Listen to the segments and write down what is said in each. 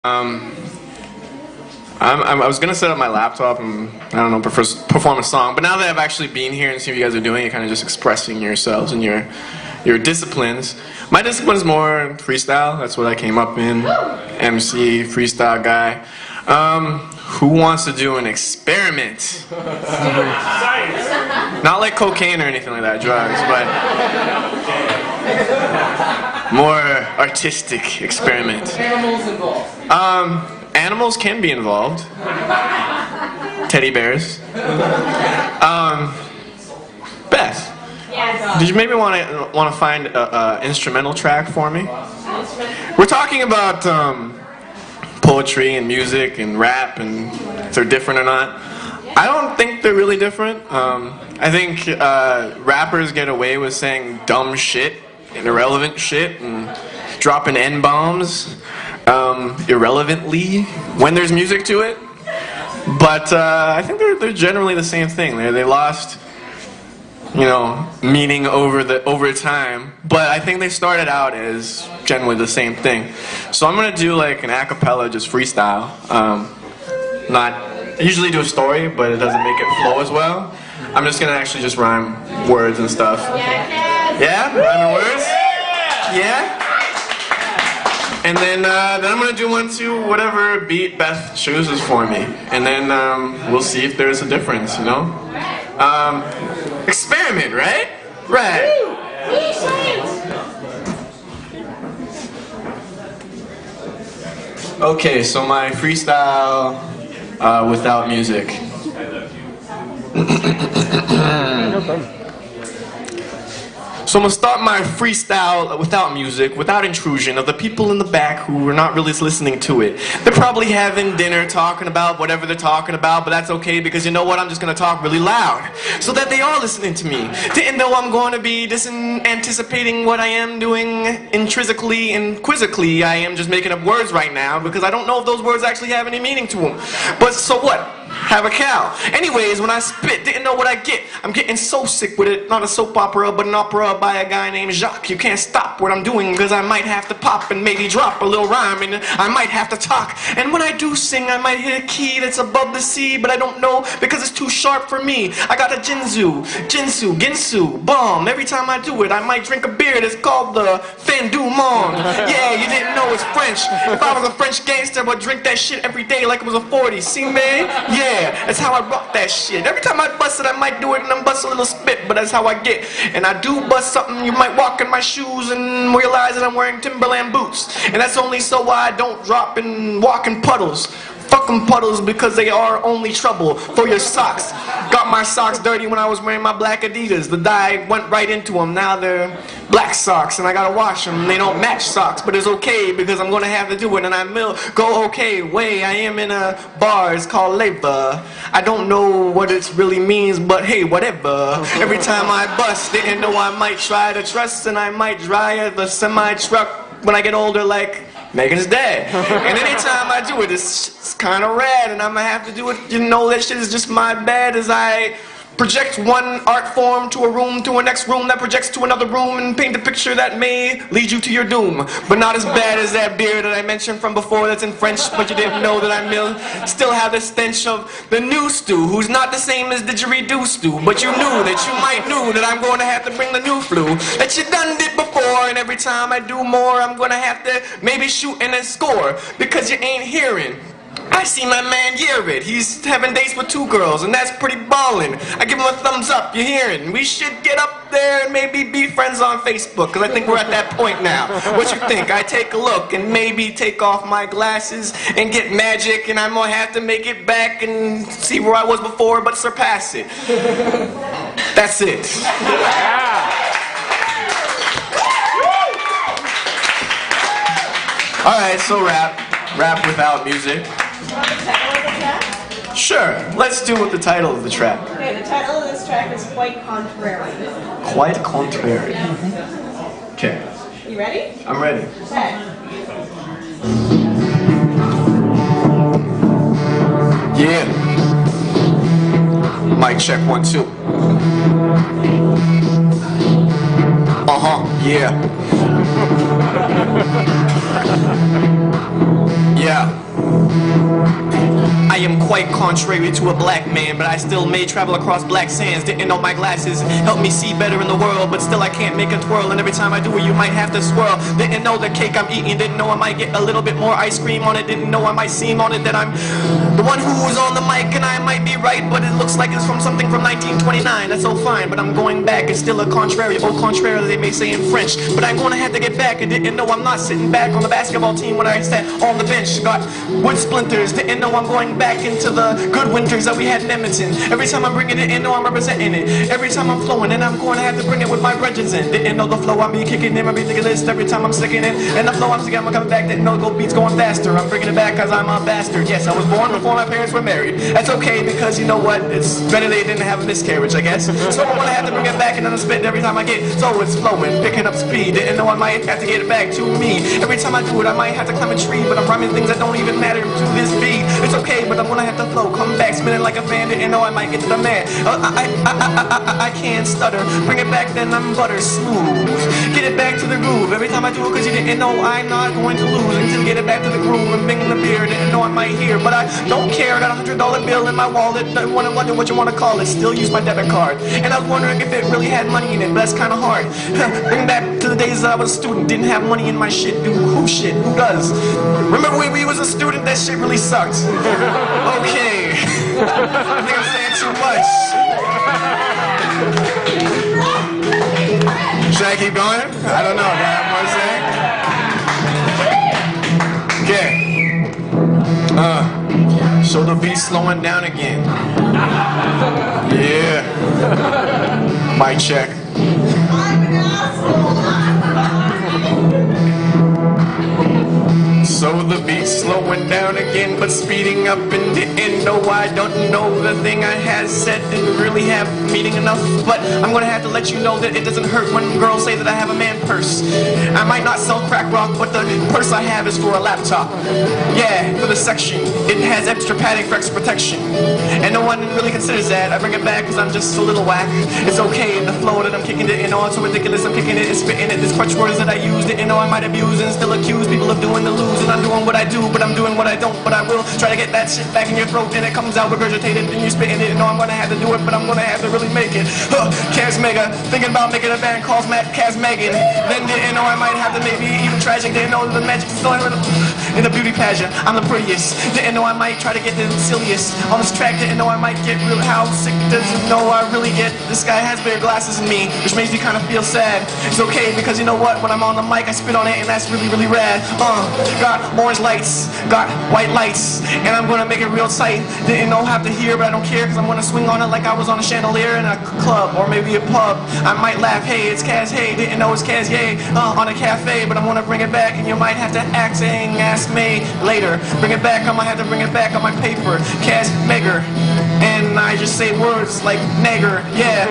Um, I was gonna set up my laptop and I don't know perform a song, but now that I've actually been here and seen what you guys are doing, you're kind of just expressing yourselves and your disciplines. My discipline is more freestyle. That's what I came up in. MC, freestyle guy. Who wants to do an experiment? Not like cocaine or anything like that, drugs, but more artistic experiment. Animals involved. Animals can be involved. Teddy bears. Beth, did you maybe want to find a instrumental track for me? We're talking about poetry and music and rap and if they're different or not. I don't think they're really different. I think rappers get away with saying dumb shit and irrelevant shit and dropping N-bombs irrelevantly when there's music to it. But I think they're generally the same thing. They lost, meaning over time. But I think they started out as generally the same thing. So I'm gonna do like an a cappella, just freestyle. I usually do a story, but it doesn't make it flow as well. I'm just gonna actually just rhyme words and stuff. Yeah? Rhyming words? Yeah? And then I'm gonna do one to whatever beat Beth chooses for me. And then we'll see if there's a difference, Experiment, right? Right. Okay, so my freestyle without music. No problem. So I'm going to start my freestyle without music, without intrusion of the people in the back who are not really listening to it. They're probably having dinner, talking about whatever they're talking about, but that's okay because you know what? I'm just going to talk really loud so that they are listening to me. Didn't know I'm going to be anticipating what I am doing intrinsically and quizzically. I am just making up words right now because I don't know if those words actually have any meaning to them. But so what? Have a cow. Anyways, when I spit, didn't know what I get. I'm getting so sick with it. Not a soap opera, but an opera by a guy named Jacques. You can't stop what I'm doing, because I might have to pop and maybe drop a little rhyme, and I might have to talk. And when I do sing, I might hit a key that's above the sea, but I don't know, because it's too sharp for me. I got a Ginsu, bomb. Every time I do it, I might drink a beer that's called the Fin du Monde. Yeah, you didn't know it's French. If I was a French gangster, I would drink that shit every day like it was a 40. See, man? Yeah, that's how I rock that shit. Every time I bust it, I might do it and I'm bust a little spit, but that's how I get. And I do bust something, you might walk in my shoes and realize that I'm wearing Timberland boots. And that's only so I don't drop and walk in puddles. Fuck them puddles because they are only trouble for your socks. Got my socks dirty when I was wearing my black Adidas. The dye went right into them. Now they're black socks and I gotta wash them. They don't match socks, but it's okay because I'm gonna have to do it and I will go okay. I am in a bar, it's called Leva. I don't know what it really means, but hey, whatever. Every time I bust, didn't know I might try to trust and I might drive the semi-truck when I get older like Megan's dad. And anytime I do it, it's kind of rad, and I'm gonna have to do it. That shit is just my bad as I project one art form to a room, to a next room that projects to another room, and paint a picture that may lead you to your doom. But not as bad as that beer that I mentioned from before that's in French, but you didn't know that I still have the stench of the new stew, who's not the same as the didgeridoo stew, but you knew that I'm going to have to bring the new flu, that you done did before, and every time I do more, I'm going to have to maybe shoot and then score, because you ain't hearing. I see my man Garrett. He's having dates with 2 girls, and that's pretty ballin'. I give him a thumbs up, you hearin'? We should get up there and maybe be friends on Facebook, because I think we're at that point now. What you think? I take a look and maybe take off my glasses and get magic, and I'm gonna have to make it back and see where I was before, but surpass it. That's it. Alright, so rap without music. You want the title of the track? Sure, let's do with the title of the track. Okay, the title of this track is Quite Contrary. Quite Contrary. Okay. You ready? I'm ready. Okay. Yeah. Mic check 1, 2. Yeah. Yeah. I am quite contrary to a black man, but I still may travel across black sands. Didn't know my glasses help me see better in the world, but still I can't make a twirl, and every time I do it you might have to swirl. Didn't know the cake I'm eating, didn't know I might get a little bit more ice cream on it, didn't know I might seem on it that I'm the one who's on the mic, and I might be right, but it looks like it's from something from 1929. That's so fine, but I'm going back. It's still a contrary, au contraire they may say in French, but I'm gonna have to get back. I didn't know I'm not sitting back on the basketball team when I sat on the bench. Got wood splinters, didn't know I'm going back into the good winters that we had in Edmonton. Every time I'm bringing it in, know I'm representing it. Every time I'm flowing, and I'm going to have to bring it with my brethren in. Didn't know the flow, I'm be kicking in, I'm be thinking this every time I'm sticking in. And the flow I'm sticking, I'm coming back, didn't know the go beats going faster. I'm bringing it back cause I'm a bastard. Yes, I was born before my parents were married. That's okay because you know what? It's better they didn't have a miscarriage, I guess. So I'm gonna have to bring it back and then I'm spitting every time I get. So it's flowing, picking up speed. Didn't know I might have to get it back to me. Every time I do it, I might have to climb a tree, but I'm rhyming things that don't even matter to this beat. It's okay, but I'm gonna have to flow, come back, spinning like a fan. Didn't know I might get to the man. I can't stutter. Bring it back, then I'm butter smooth. Get it back to the groove. Every time I do it, cause you didn't know I'm not going to lose. Until get it back to the groove and bing the beer. Didn't know I might hear, but I don't care. I got a $100 bill in my wallet. Don't wanna wonder what you wanna call it. Still use my debit card. And I was wondering if it really had money in it, but that's kinda hard. Bring back to the days that I was a student. Didn't have money in my shit. Dude, who shit? Who does? Remember when we was a student? That shit really sucked. Okay. I think I'm saying too much. Should I keep going? I don't know. Do I have more to say? Okay. So the beat's slowing down again. Yeah. Mic check. So the beat's slowing down again, but speeding up and didn't know. I don't know the thing I had said didn't really have meaning enough, but I'm gonna have to let you know that it doesn't hurt when girls say that I have a man purse. I might not sell crack rock, but the purse I have is for a laptop. Yeah, for the section. It has extra padding for extra protection, and no one really considers that. I bring it back cause I'm just a little whack. It's okay in the flow that I'm kicking it in on, so ridiculous I'm kicking it and spitting it. This crutch words that I use didn't know I might abuse and still accuse people of doing the losing. I'm doing what I do, but I'm doing what I don't. But I will try to get that shit back in your throat, and it comes out regurgitated, and you're spitting it. And know I'm gonna have to do it, but I'm gonna have to really make it. Kaz Mega, thinking about making a band called Kaz Megan. Then didn't know I might have to maybe even tragic. Didn't know the magic's still in the beauty pageant. I'm the prettiest. Didn't know I might try to get the silliest on this track. Didn't know I might get real. How sick doesn't know I really get. This guy has bigger glasses than me, which makes me kind of feel sad. It's okay because you know what? When I'm on the mic, I spit on it, and that's really, really rad. Got orange lights, got white lights, and I'm gonna make it real tight. Didn't know how to hear, but I don't care, cause I'm gonna swing on it like I was on a chandelier in a club, or maybe a pub. I might laugh, hey, it's Kaz, hey, didn't know it's Kaz, yay, on a cafe, but I'm gonna bring it back, and you might have to ask me later. Bring it back, I might have to bring it back on my paper, Kaz Megger. And I just say words like nigger, yeah,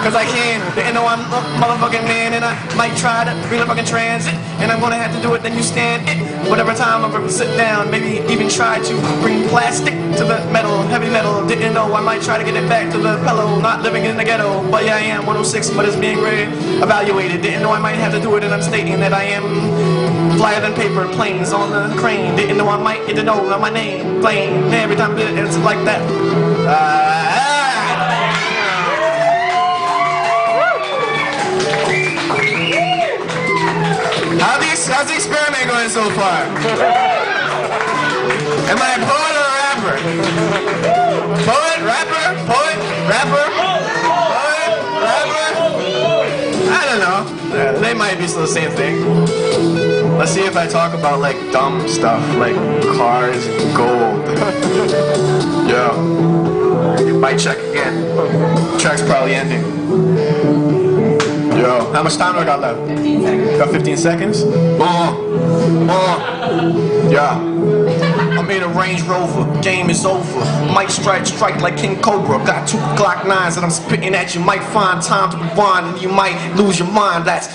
cause I can. Didn't know I'm a motherfucking man, and I might try to bring a fucking transit, and I'm gonna have to do it, then you stand it. Whatever time I'm gonna sit down, maybe even try to bring plastic to the metal, heavy metal. Didn't know I might try to get it back to the pillow, not living in the ghetto. But yeah, I am 106, but it's being re-evaluated. Didn't know I might have to do it, and I'm stating that I am flyer than paper, planes on the crane. Didn't know I might get to know my name, plane. Every time it's like that. How's the experiment going so far? Am I a poet or a rapper? Poet, rapper, poet, rapper, poet, rapper? I don't know. They might be still the same thing. Let's see if I talk about like dumb stuff like cars and gold. Yo. Mic check again. Track's probably ending. Yo, how much time do I got left? 15 seconds. Got 15 seconds? Yeah. I made a Range Rover, game is over. Might strike like King Cobra. Got 2 Glock 9s that I'm spitting at you. Might find time to rewind and you might lose your mind. That's